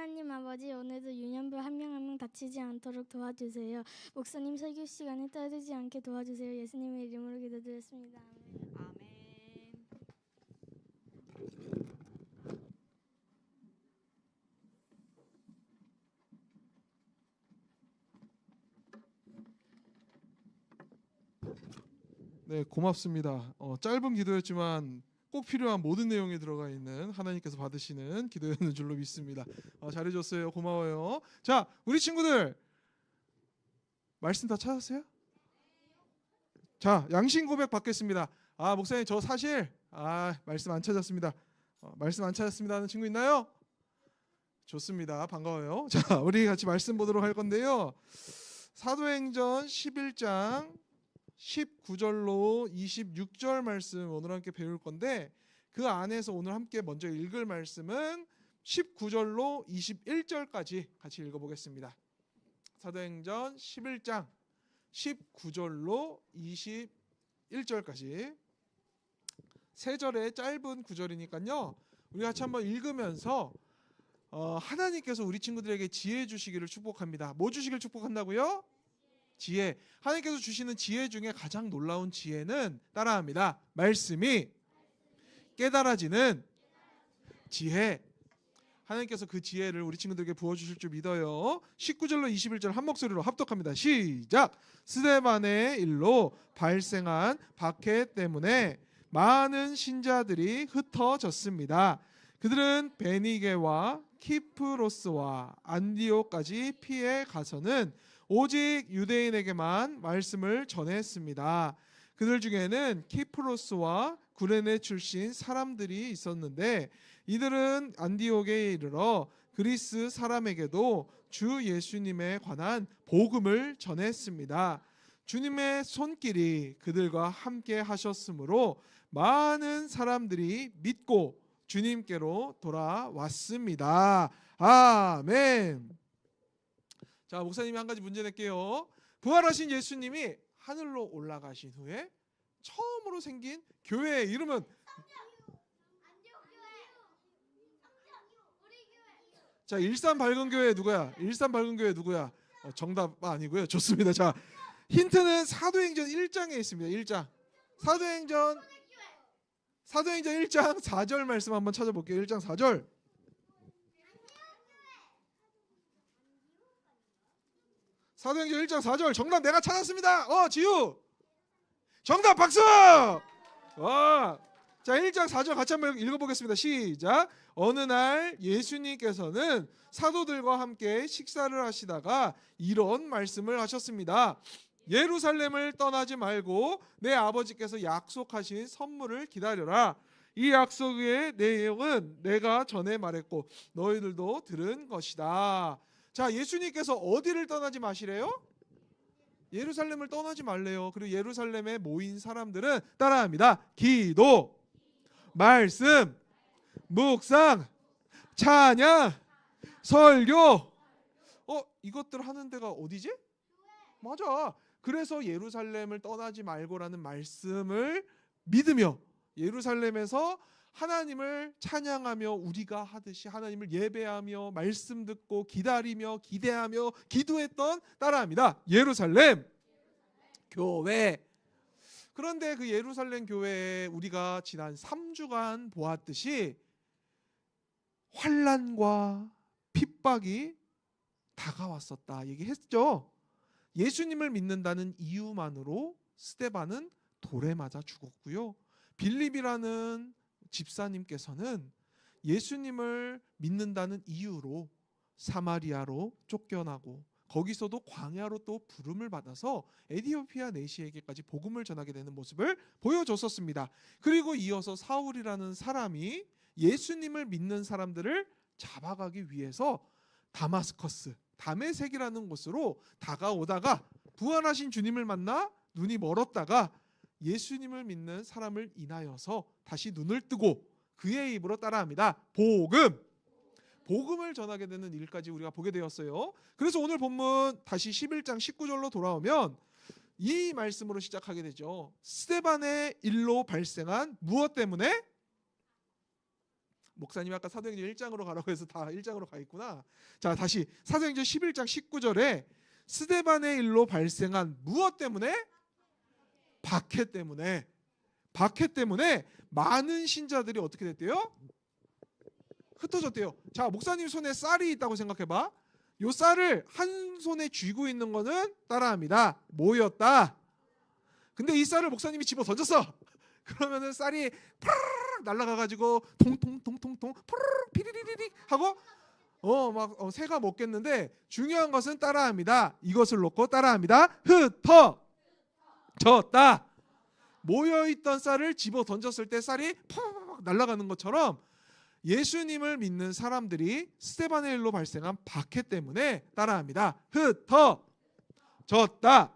하나님 아버지, 오늘도 유년부 한 명 한 명 다치지 않도록 도와주세요. 목사님 설교 시간에 떠들지 않게 도와주세요. 예수님의 이름으로 기도드렸습니다. 아멘. 네, 고맙습니다. 짧은 기도였지만 꼭 필요한 모든 내용이 들어가 있는 하나님께서 받으시는 기도였는 줄로 믿습니다. 잘해줬어요. 고마워요. 자, 우리 친구들 말씀 다 찾았어요? 자, 양심 고백 받겠습니다. 목사님 저 사실 말씀 안 찾았습니다. 말씀 안 찾았습니다 하는 친구 있나요? 좋습니다. 반가워요. 자, 우리 같이 말씀 보도록 할 건데요. 사도행전 11장 19절로 26절 말씀 오늘 함께 배울 건데, 그 안에서 오늘 함께 먼저 읽을 말씀은 19절로 21절까지 같이 읽어보겠습니다. 사도행전 11장 19절로 21절까지 세 절의 짧은 구절이니까요, 우리 같이 한번 읽으면서 하나님께서 우리 친구들에게 지혜 주시기를 축복합니다. 뭐 주시길 축복한다고요? 지혜. 하나님께서 주시는 지혜 중에 가장 놀라운 지혜는 따라합니다. 말씀이 깨달아지는 지혜. 하나님께서 그 지혜를 우리 친구들에게 부어주실 줄 믿어요. 19절로 21절 한 목소리로 합독합니다. 시작. 스데반의 일로 발생한 박해 때문에 많은 신자들이 흩어졌습니다. 그들은 베니게와 키프로스와 안디오까지 피해 가서는 오직 유대인에게만 말씀을 전했습니다. 그들 중에는 키프로스와 구레네 출신 사람들이 있었는데, 이들은 안디옥에 이르러 그리스 사람에게도 주 예수님에 관한 복음을 전했습니다. 주님의 손길이 그들과 함께 하셨으므로 많은 사람들이 믿고 주님께로 돌아왔습니다. 아멘. 자, 목사님이 한 가지 문제 낼게요. 부활하신 예수님이 하늘로 올라가신 후에 처음으로 생긴 교회의 이름은? 자, 일산 밝은 교회 누구야? 일산 밝은 교회 누구야? 정답 아니고요. 좋습니다. 자, 힌트는 사도행전 1장에 있습니다. 1장. 사도행전 1장 4절 말씀 한번 찾아볼게요. 1장 4절. 사도행전 1장 4절. 정답 내가 찾았습니다. 지우. 정답 박수. 자, 1장 4절 같이 한번 읽어보겠습니다. 시작. 어느 날 예수님께서는 사도들과 함께 식사를 하시다가 이런 말씀을 하셨습니다. 예루살렘을 떠나지 말고 내 아버지께서 약속하신 선물을 기다려라. 이 약속의 내용은 내가 전에 말했고 너희들도 들은 것이다. 자, 예수님께서 어디를 떠나지 마시래요? 예루살렘을 떠나지 말래요. 그리고 예루살렘에 모인 사람들은 따라합니다. 기도, 말씀, 묵상, 찬양, 설교. 이것들 하는 데가 어디지? 맞아. 그래서 예루살렘을 떠나지 말고라는 말씀을 믿으며 예루살렘에서 하나님을 찬양하며 우리가 하듯이 하나님을 예배하며 말씀 듣고 기다리며 기대하며 기도했던, 따라합니다, 예루살렘 교회. 그런데 그 예루살렘 교회에 우리가 지난 3주간 보았듯이 환난과 핍박이 다가왔었다 얘기했죠. 예수님을 믿는다는 이유만으로 스데반은 돌에 맞아 죽었고요. 빌립이라는 집사님께서는 예수님을 믿는다는 이유로 사마리아로 쫓겨나고 거기서도 광야로 또 부름을 받아서 에티오피아 내시에게까지 복음을 전하게 되는 모습을 보여줬었습니다. 그리고 이어서 사울이라는 사람이 예수님을 믿는 사람들을 잡아가기 위해서 다마스커스, 다메섹이라는 곳으로 다가오다가 부활하신 주님을 만나 눈이 멀었다가 예수님을 믿는 사람을 인하여서 다시 눈을 뜨고 그의 입으로 따라합니다. 복음을 전하게 되는 일까지 우리가 보게 되었어요. 그래서 오늘 본문 다시 11장 19절로 돌아오면 이 말씀으로 시작하게 되죠. 스데반의 일로 발생한 무엇 때문에? 목사님 아까 사도행전 1장으로 가라고 해서 다 1장으로 가 있구나. 자, 다시 사도행전 11장 19절에 스데반의 일로 발생한 무엇 때문에? 박해 때문에. 박해 때문에 많은 신자들이 어떻게 됐대요? 흩어졌대요. 자, 목사님 손에 쌀이 있다고 생각해봐. 요 쌀을 한 손에 쥐고 있는 거는 따라합니다. 뭐였다? 근데 이 쌀을 목사님이 집어 던졌어. 그러면은 쌀이 푸르륵 날아가가지고 통통통통통 푸르륵 피리리리릭 하고 새가 먹겠는데, 중요한 것은 따라합니다. 이것을 놓고 따라합니다. 흩어졌다. 모여있던 쌀을 집어 던졌을 때 쌀이 푹 날아가는 것처럼 예수님을 믿는 사람들이 스데반의 일로 발생한 박해 때문에 따라합니다. 흩어졌다.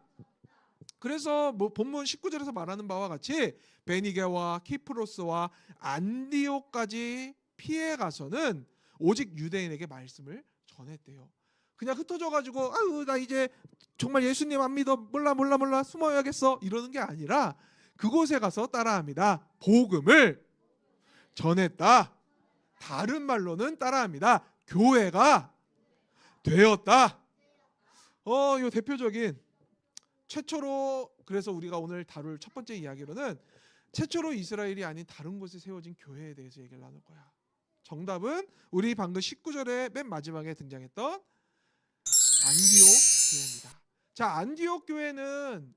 그래서 본문 19절에서 말하는 바와 같이 베니게와 키프로스와 안디옥까지 피해 가서는 오직 유대인에게 말씀을 전했대요. 그냥 흩어져가지고 아유 나 이제 정말 예수님 안 믿어, 몰라 숨어야겠어 이러는 게 아니라 그곳에 가서 따라합니다. 복음을 전했다. 다른 말로는 따라합니다. 교회가 되었다. 요 대표적인 최초로, 그래서 우리가 오늘 다룰 첫 번째 이야기로는 최초로 이스라엘이 아닌 다른 곳에 세워진 교회에 대해서 얘기를 나눌 거야. 정답은 우리 방금 19절의 맨 마지막에 등장했던 안디옥 교회입니다. 자, 안디옥 교회는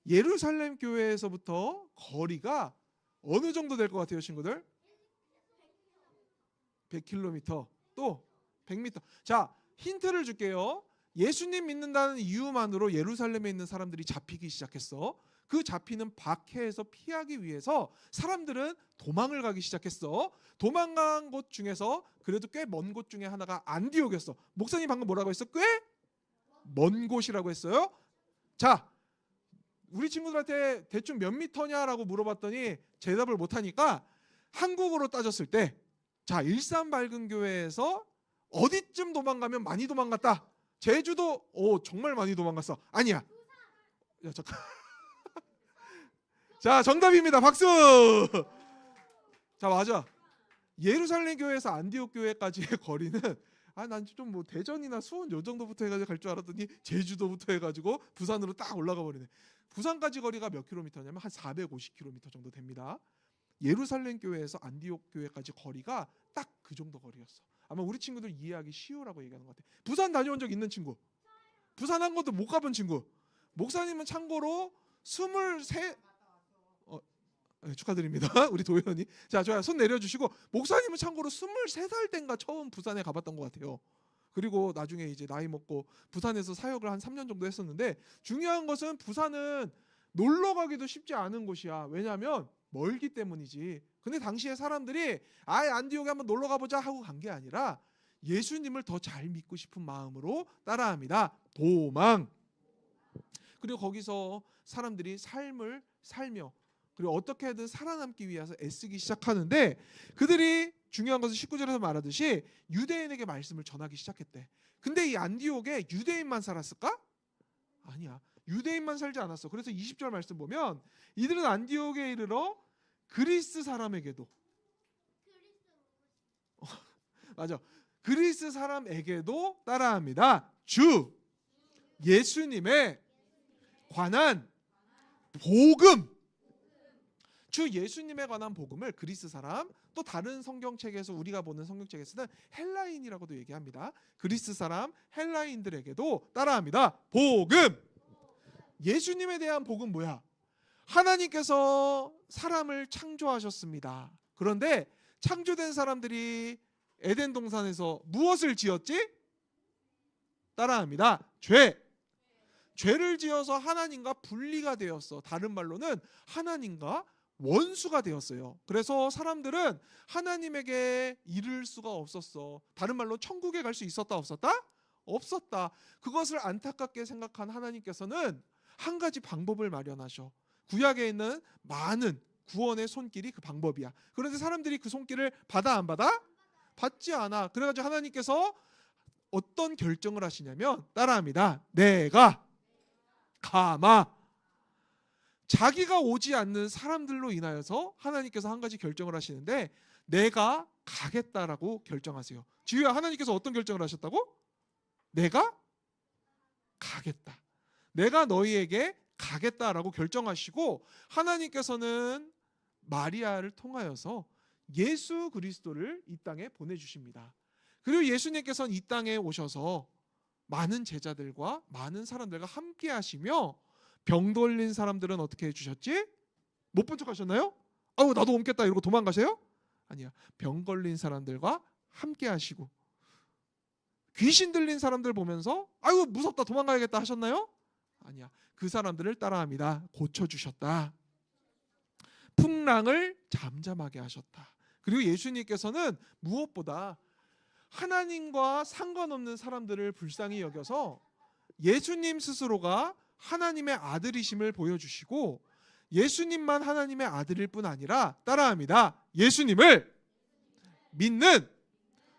예루살렘 교회에서부터 거리가 어느 정도 될 것 같아요, 친구들? 100km, 또 100m. 자, 힌트를 줄게요. 예수님 믿는다는 이유만으로 예루살렘에 있는 사람들이 잡히기 시작했어. 그 잡히는 박해에서 피하기 위해서 사람들은 도망을 가기 시작했어. 도망간 곳 중에서 그래도 꽤 먼 곳 중에 하나가 안디옥이었어. 목사님 방금 뭐라고 했어? 꽤 먼 곳이라고 했어요. 자, 우리 친구들한테 대충 몇 미터냐라고 물어봤더니 대답을 못하니까 한국으로 따졌을 때, 자, 일산밝은교회에서 어디쯤 도망가면 많이 도망갔다? 제주도 정말 많이 도망갔어. 아니야. 야, 잠깐. 자, 정답입니다. 박수. 자, 맞아. 예루살렘 교회에서 안디옥 교회까지의 거리는 난 좀 뭐 대전이나 수원 요 정도부터 해가지고 갈 줄 알았더니 제주도부터 해가지고 부산으로 딱 올라가 버리네. 부산까지 거리가 몇 킬로미터냐면 한 450km 정도 됩니다. 예루살렘 교회에서 안디옥 교회까지 거리가 딱 그 정도 거리였어. 아마 우리 친구들 이해하기 쉬우라고 얘기하는 것 같아. 부산 다녀온 적 있는 친구, 부산 한 번도 못 가본 친구. 목사님은 참고로 23 축하드립니다. 우리 도현이. 자, 좋아요. 손 내려주시고, 목사님은 참고로 23살 땐가 처음 부산에 가봤던 것 같아요. 그리고 나중에 이제 나이 먹고 부산에서 사역을 한 3년 정도 했었는데, 중요한 것은 부산은 놀러 가기도 쉽지 않은 곳이야. 왜냐하면 멀기 때문이지. 근데 당시에 사람들이 안디옥에 한번 놀러 가보자 하고 간 게 아니라 예수님을 더 잘 믿고 싶은 마음으로 따라합니다. 도망. 그리고 거기서 사람들이 삶을 살며 그리고 어떻게든 살아남기 위해서 애쓰기 시작하는데, 그들이 중요한 것은 19절에서 말하듯이 유대인에게 말씀을 전하기 시작했대. 근데 이 안디옥에 유대인만 살았을까? 아니야. 유대인만 살지 않았어. 그래서 20절 말씀 보면 이들은 안디옥에 이르러 그리스 사람에게도 맞아. 그리스 사람에게도 따라합니다. 주 예수님에 관한 복음. 주 예수님에 관한 복음을 그리스 사람, 또 다른 성경책에서 우리가 보는 성경책에서는 헬라인이라고도 얘기합니다. 그리스 사람, 헬라인들에게도 따라합니다. 복음. 예수님에 대한 복음 뭐야? 하나님께서 사람을 창조하셨습니다. 그런데 창조된 사람들이 에덴 동산에서 무엇을 지었지? 따라합니다. 죄를 지어서 하나님과 분리가 되었어. 다른 말로는 하나님과 원수가 되었어요. 그래서 사람들은 하나님에게 이를 수가 없었어. 다른 말로 천국에 갈 수 있었다 없었다? 없었다. 그것을 안타깝게 생각한 하나님께서는 한 가지 방법을 마련하셔. 구약에 있는 많은 구원의 손길이 그 방법이야. 그런데 사람들이 그 손길을 받아 안 받아? 받지 않아. 그래가지고 하나님께서 어떤 결정을 하시냐면 따라합니다. 내가 가마. 자기가 오지 않는 사람들로 인하여서 하나님께서 한 가지 결정을 하시는데, 내가 가겠다라고 결정하세요. 지우야, 하나님께서 어떤 결정을 하셨다고? 내가 가겠다. 내가 너희에게 가겠다라고 결정하시고, 하나님께서는 마리아를 통하여서 예수 그리스도를 이 땅에 보내주십니다. 그리고 예수님께서는 이 땅에 오셔서 많은 제자들과 많은 사람들과 함께 하시며, 병 걸린 사람들은 어떻게 해주셨지? 못 본 척 하셨나요? 아우 나도 옮겠다 이러고 도망가세요? 아니야. 병 걸린 사람들과 함께 하시고, 귀신 들린 사람들 보면서 아유 무섭다 도망가야겠다 하셨나요? 아니야. 그 사람들을 따라합니다. 고쳐주셨다. 풍랑을 잠잠하게 하셨다. 그리고 예수님께서는 무엇보다 하나님과 상관없는 사람들을 불쌍히 여겨서 예수님 스스로가 하나님의 아들이심을 보여주시고, 예수님만 하나님의 아들일 뿐 아니라 따라합니다. 예수님을 믿는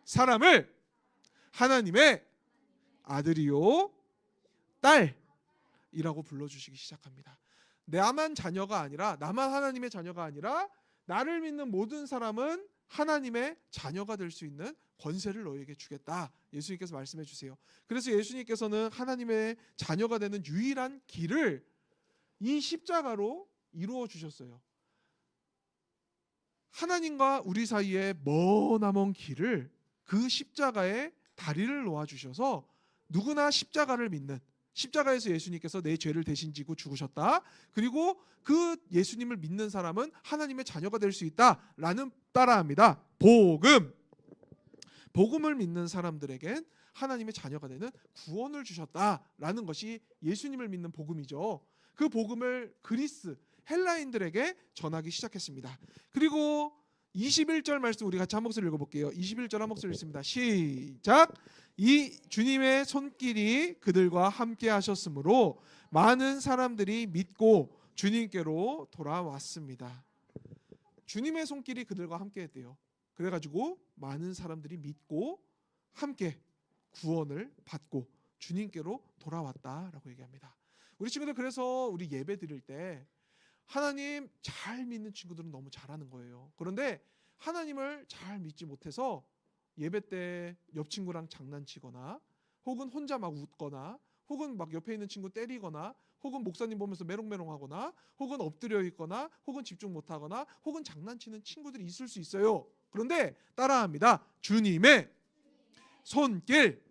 사람을 하나님의 아들이요 딸이라고 불러주시기 시작합니다. 나만 자녀가 아니라, 나만 하나님의 자녀가 아니라 나를 믿는 모든 사람은 하나님의 자녀가 될 수 있는 권세를 너에게 주겠다. 예수님께서 말씀해 주세요. 그래서 예수님께서는 하나님의 자녀가 되는 유일한 길을 이 십자가로 이루어 주셨어요. 하나님과 우리 사이에 머나먼 길을 그 십자가에 다리를 놓아 주셔서 누구나 십자가를 믿는, 십자가에서 예수님께서 내 죄를 대신 지고 죽으셨다. 그리고 그 예수님을 믿는 사람은 하나님의 자녀가 될 수 있다라는, 따라합니다. 복음을 믿는 사람들에겐 하나님의 자녀가 되는 구원을 주셨다라는 것이 예수님을 믿는 복음이죠. 그 복음을 그리스 헬라인들에게 전하기 시작했습니다. 그리고 21절 말씀 우리 같이 한 목소리 읽어볼게요. 21절 한 목소리 읽습니다. 시작. 이 주님의 손길이 그들과 함께 하셨으므로 많은 사람들이 믿고 주님께로 돌아왔습니다. 주님의 손길이 그들과 함께 했대요. 그래가지고 많은 사람들이 믿고 함께 구원을 받고 주님께로 돌아왔다라고 얘기합니다. 우리 친구들, 그래서 우리 예배 드릴 때 하나님 잘 믿는 친구들은 너무 잘하는 거예요. 그런데 하나님을 잘 믿지 못해서 예배 때 옆 친구랑 장난치거나, 혹은 혼자 막 웃거나, 혹은 막 옆에 있는 친구 때리거나, 혹은 목사님 보면서 메롱메롱하거나, 혹은 엎드려 있거나, 혹은 집중 못하거나, 혹은 장난치는 친구들이 있을 수 있어요. 그런데 따라합니다. 주님의 손길.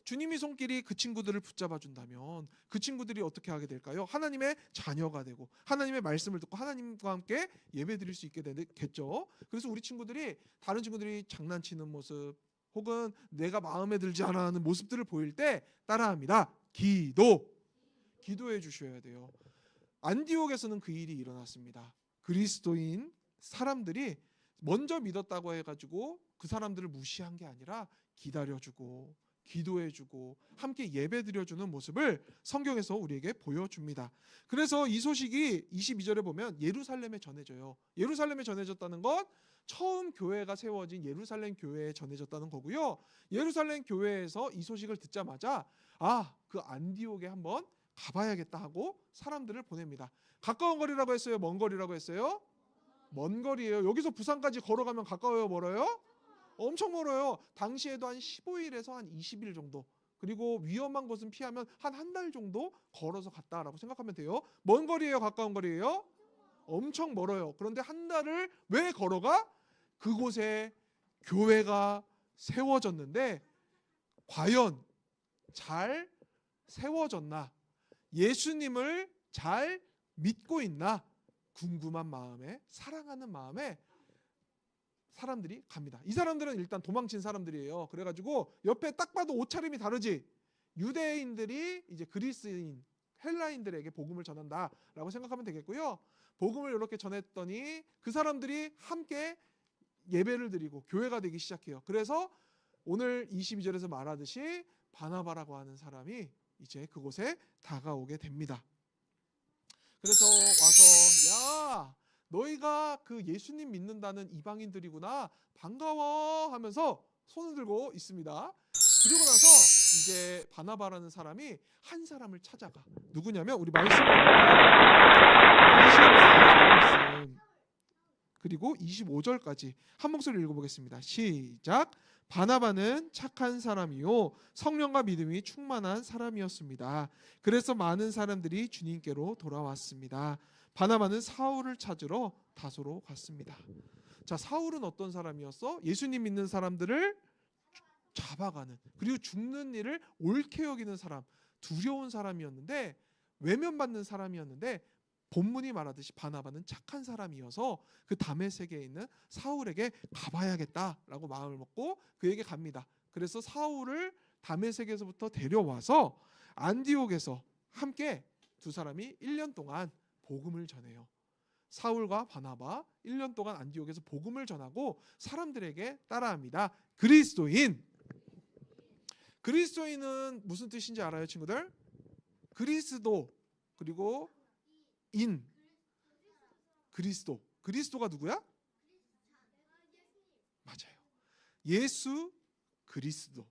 주님이 손길이 그 친구들을 붙잡아 준다면 그 친구들이 어떻게 하게 될까요? 하나님의 자녀가 되고 하나님의 말씀을 듣고 하나님과 함께 예배 드릴 수 있게 되겠죠. 그래서 우리 친구들이 다른 친구들이 장난치는 모습, 혹은 내가 마음에 들지 않는 모습들을 보일 때 따라합니다. 기도해 주셔야 돼요. 안디옥에서는 그 일이 일어났습니다. 그리스도인 사람들이 먼저 믿었다고 해가지고 그 사람들을 무시한 게 아니라 기다려주고 기도해주고 함께 예배드려주는 모습을 성경에서 우리에게 보여줍니다. 그래서 이 소식이 22절에 보면 예루살렘에 전해져요. 예루살렘에 전해졌다는 건 처음 교회가 세워진 예루살렘 교회에 전해졌다는 거고요. 예루살렘 교회에서 이 소식을 듣자마자 그 안디옥에 한번 가봐야겠다 하고 사람들을 보냅니다. 가까운 거리라고 했어요? 먼 거리라고 했어요? 먼 거리예요. 여기서 부산까지 걸어가면 가까워요? 멀어요? 엄청 멀어요. 당시에도 한 15일에서 한 20일 정도, 그리고 위험한 곳은 피하면 한 달 정도 걸어서 갔다라고 생각하면 돼요. 먼 거리예요? 가까운 거리예요? 엄청 멀어요. 그런데 한 달을 왜 걸어가? 그곳에 교회가 세워졌는데 과연 잘 세워졌나? 예수님을 잘 믿고 있나? 궁금한 마음에, 사랑하는 마음에 사람들이 갑니다. 이 사람들은 일단 도망친 사람들이에요. 그래가지고 옆에 딱 봐도 옷차림이 다르지? 유대인들이 이제 그리스인 헬라인들에게 복음을 전한다라고 생각하면 되겠고요. 복음을 이렇게 전했더니 그 사람들이 함께 예배를 드리고 교회가 되기 시작해요. 그래서 오늘 22절에서 말하듯이 바나바라고 하는 사람이 이제 그곳에 다가오게 됩니다. 그래서 와서 야, 너희가 그 예수님 믿는다는 이방인들이구나, 반가워 하면서 손을 들고 있습니다. 그리고 나서 이제 바나바라는 사람이 한 사람을 찾아가. 누구냐면 우리 말씀 24절 말씀 그리고 25절까지 한 목소리 읽어보겠습니다. 시작. 바나바는 착한 사람이요 성령과 믿음이 충만한 사람이었습니다. 그래서 많은 사람들이 주님께로 돌아왔습니다. 바나바는 사울을 찾으러 다소로 갔습니다. 자, 사울은 어떤 사람이었어? 예수님 믿는 사람들을 잡아가는, 그리고 죽는 일을 옳게 여기는 사람, 두려운 사람이었는데, 외면받는 사람이었는데, 본문이 말하듯이 바나바는 착한 사람이어서 그 다메섹에 있는 사울에게 가봐야겠다라고 마음을 먹고 그에게 갑니다. 그래서 사울을 다메섹에서부터 데려와서 안디옥에서 함께 두 사람이 1년 동안 복음을 전해요. 사울과 바나바 1년 동안 안디옥에서 복음을 전하고 사람들에게 따라합니다. 그리스도인은 무슨 뜻인지 알아요, 친구들? 그리스도, 그리고 인, 그리스도가 누구야? 맞아요. 예수 그리스도.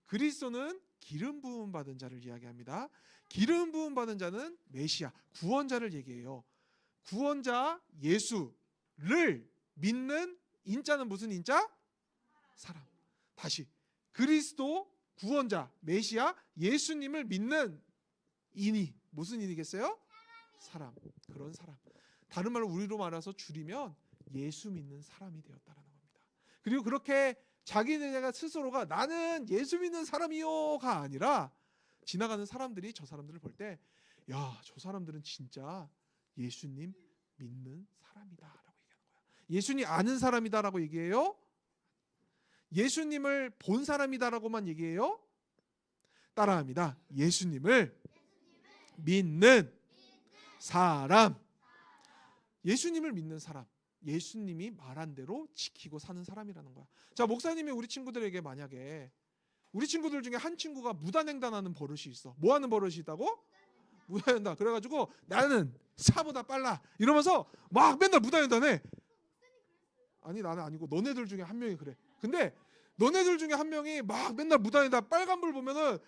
그리스도는 기름 부음 받은 자를 이야기합니다. 기름 부음 받은 자는 메시아, 구원자를 얘기해요. 구원자 예수를 믿는 인자는 무슨 인자? 사람. 다시, 그리스도, 구원자, 메시아, 예수님을 믿는 인이 무슨 인이겠어요? 사람. 그런 사람. 다른 말로 우리로 말해서 줄이면 예수 믿는 사람이 되었다라는 겁니다. 그리고 그렇게 자기네가 스스로가 나는 예수 믿는 사람이요가 아니라 지나가는 사람들이 저 사람들을 볼 때 야, 저 사람들은 진짜 예수님 믿는 사람이다라고 얘기하는 거야. 예수님 아는 사람이다라고 얘기해요? 예수님을 본 사람이다라고만 얘기해요? 따라합니다. 예수님을 믿는 사람. 예수님을 믿는 사람. 예수님이 말한 대로 지키고 사는 사람이라는 거야. 자, 목사님이 우리 친구들에게 만약에 우리 친구들 중에 한 친구가 무단횡단하는 버릇이 있어. 뭐 하는 버릇이 있다고? 무단횡단. 그래가지고 나는 차보다 빨라 이러면서 막 맨날 무단횡단해. 아니, 나는 아니고 너네들 중에 한 명이 그래. 근데 너네들 중에 한 명이 막 맨날 무단횡단 빨간불 보면은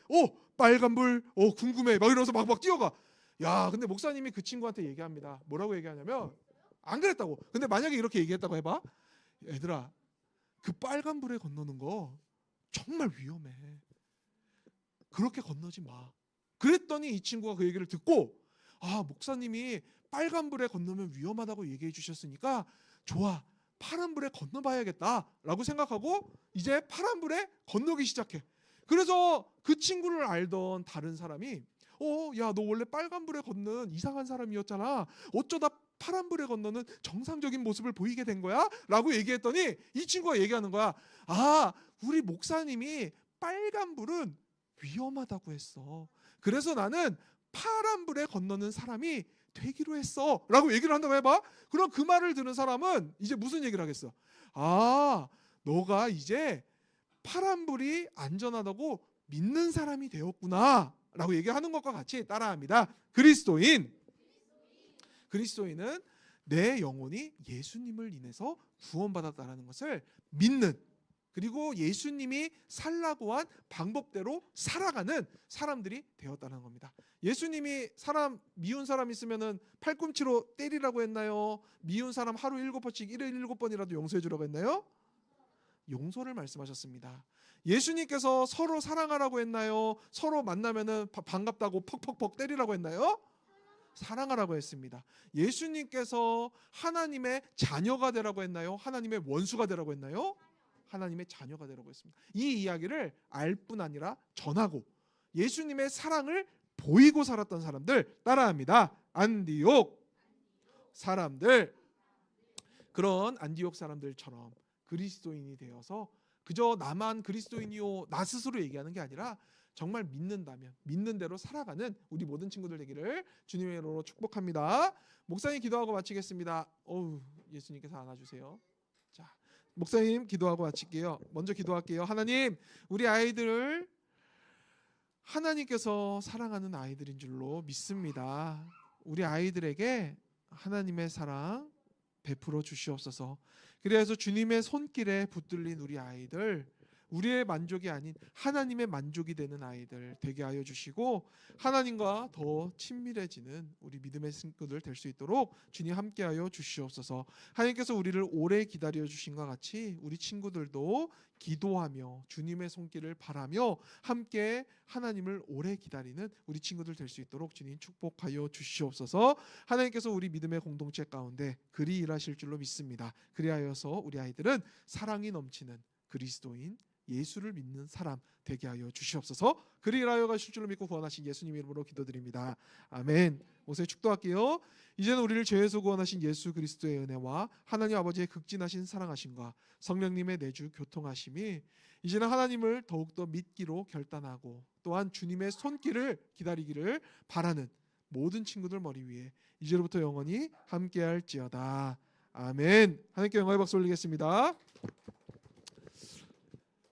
빨간불 궁금해 막 이러면서 막 뛰어가. 야, 근데 목사님이 그 친구한테 얘기합니다. 뭐라고 얘기하냐면 안 그랬다고. 근데 만약에 이렇게 얘기했다고 해봐. 얘들아, 그 빨간불에 건너는 거 정말 위험해. 그렇게 건너지 마. 그랬더니 이 친구가 그 얘기를 듣고 목사님이 빨간불에 건너면 위험하다고 얘기해 주셨으니까 좋아, 파란불에 건너봐야겠다라고 생각하고 이제 파란불에 건너기 시작해. 그래서 그 친구를 알던 다른 사람이 야, 너 원래 빨간불에 걷는 이상한 사람이었잖아. 어쩌다 파란불에 건너는 정상적인 모습을 보이게 된 거야? 라고 얘기했더니 이 친구가 얘기하는 거야. 우리 목사님이 빨간불은 위험하다고 했어. 그래서 나는 파란불에 건너는 사람이 되기로 했어. 라고 얘기를 한다고 해봐. 그럼 그 말을 들은 사람은 이제 무슨 얘기를 하겠어? 너가 이제 파란불이 안전하다고 믿는 사람이 되었구나 라고 얘기하는 것과 같이 따라합니다. 그리스도인은 내 영혼이 예수님을 인해서 구원받았다는 것을 믿는, 그리고 예수님이 살라고 한 방법대로 살아가는 사람들이 되었다는 겁니다. 예수님이 미운 사람 있으면은 팔꿈치로 때리라고 했나요? 미운 사람 하루 7번씩 1일 7번이라도 용서해 주라고 했나요? 용서를 말씀하셨습니다. 예수님께서 서로 사랑하라고 했나요? 서로 만나면은 반갑다고 퍽퍽퍽 때리라고 했나요? 사랑하라고 했습니다. 예수님께서 하나님의 자녀가 되라고 했나요? 하나님의 원수가 되라고 했나요? 하나님의 자녀가 되라고 했습니다. 이 이야기를 알 뿐 아니라 전하고 예수님의 사랑을 보이고 살았던 사람들 따라합니다. 안디옥 사람들. 그런 안디옥 사람들처럼 그리스도인이 되어서 그저 나만 그리스도인이요 나 스스로 얘기하는 게 아니라 정말 믿는다면 믿는 대로 살아가는 우리 모든 친구들 되기를 주님의 이름으로 축복합니다. 목사님 기도하고 마치겠습니다. 예수님께서 안아주세요. 자, 목사님 기도하고 마칠게요. 먼저 기도할게요. 하나님, 우리 아이들을 하나님께서 사랑하는 아이들인 줄로 믿습니다. 우리 아이들에게 하나님의 사랑 베풀어 주시옵소서. 그래서 주님의 손길에 붙들린 우리 아이들 우리의 만족이 아닌 하나님의 만족이 되는 아이들 되게 하여 주시고 하나님과 더 친밀해지는 우리 믿음의 친구들 될 수 있도록 주님 함께하여 주시옵소서. 하나님께서 우리를 오래 기다려 주신 것 같이 우리 친구들도 기도하며 주님의 손길을 바라며 함께 하나님을 오래 기다리는 우리 친구들 될 수 있도록 주님 축복하여 주시옵소서. 하나님께서 우리 믿음의 공동체 가운데 그리 일하실 줄로 믿습니다. 그리하여서 우리 아이들은 사랑이 넘치는 그리스도인 예수를 믿는 사람 되게 하여 주시옵소서. 그리 일하여 가실 줄로 믿고 구원하신 예수님 이름으로 기도드립니다. 아멘. 모세 축도할게요. 이제는 우리를 죄에서 구원하신 예수 그리스도의 은혜와 하나님 아버지의 극진하신 사랑하심과 성령님의 내주 교통하심이 이제는 하나님을 더욱더 믿기로 결단하고 또한 주님의 손길을 기다리기를 바라는 모든 친구들 머리 위에 이제로부터 영원히 함께할지어다. 아멘. 하나님께 영광의 박수 올리겠습니다.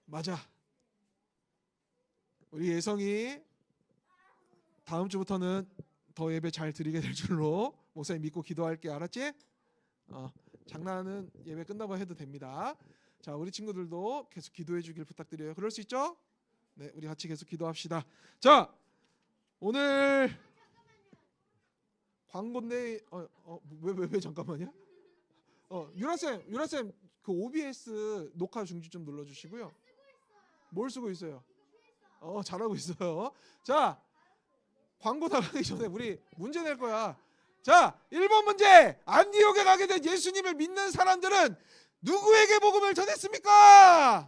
맞아. 우리 예성이 다음 주부터는 더 예배 잘 드리게 될 줄로 목사님 믿고 기도할게. 알았지? 장난은 예배 끝나고 해도 됩니다. 자, 우리 친구들도 계속 기도해 주길 부탁드려요. 그럴 수 있죠? 네, 우리 같이 계속 기도합시다. 자, 오늘 광고인데 왜 잠깐만요. 유라쌤 그 OBS 녹화 중지 좀 눌러주시고요. 뭘 쓰고 있어요? 잘하고 있어요. 자, 광고 나가기 전에 우리 문제 낼 거야. 자, 1번 문제. 안디옥에 가게 된 예수님을 믿는 사람들은 누구에게 복음을 전했습니까?